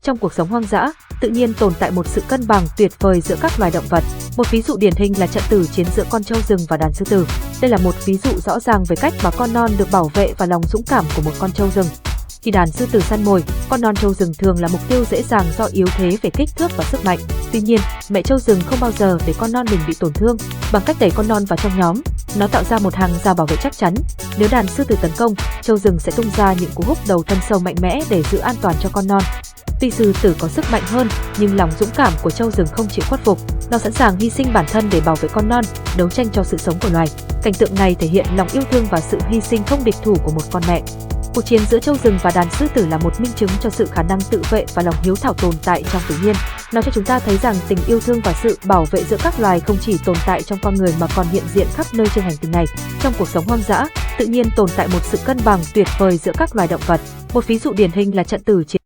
Trong cuộc sống hoang dã, tự nhiên tồn tại một sự cân bằng tuyệt vời giữa các loài động vật. Một ví dụ điển hình là trận tử chiến giữa con trâu rừng và đàn sư tử. Đây là một ví dụ rõ ràng về cách mà con non được bảo vệ và lòng dũng cảm của một con trâu rừng. Khi đàn sư tử săn mồi, con non trâu rừng thường là mục tiêu dễ dàng do yếu thế về kích thước và sức mạnh. Tuy nhiên, mẹ trâu rừng không bao giờ để con non mình bị tổn thương. Bằng cách đẩy con non vào trong nhóm, nó tạo ra một hàng rào bảo vệ chắc chắn. Nếu đàn sư tử tấn công, trâu rừng sẽ tung ra những cú húc đầu thân sâu mạnh mẽ để giữ an toàn cho con non. Tuy sư tử có sức mạnh hơn, nhưng lòng dũng cảm của trâu rừng không chịu khuất phục. Nó sẵn sàng hy sinh bản thân để bảo vệ con non, đấu tranh cho sự sống của loài. Cảnh tượng này thể hiện lòng yêu thương và sự hy sinh không địch thủ của một con mẹ. Cuộc chiến giữa trâu rừng và đàn sư tử là một minh chứng cho sự khả năng tự vệ và lòng hiếu thảo tồn tại trong tự nhiên. Nó cho chúng ta thấy rằng tình yêu thương và sự bảo vệ giữa các loài không chỉ tồn tại trong con người mà còn hiện diện khắp nơi trên hành tinh này. Trong cuộc sống hoang dã, tự nhiên tồn tại một sự cân bằng tuyệt vời giữa các loài động vật. Một ví dụ điển hình là trận tử chiến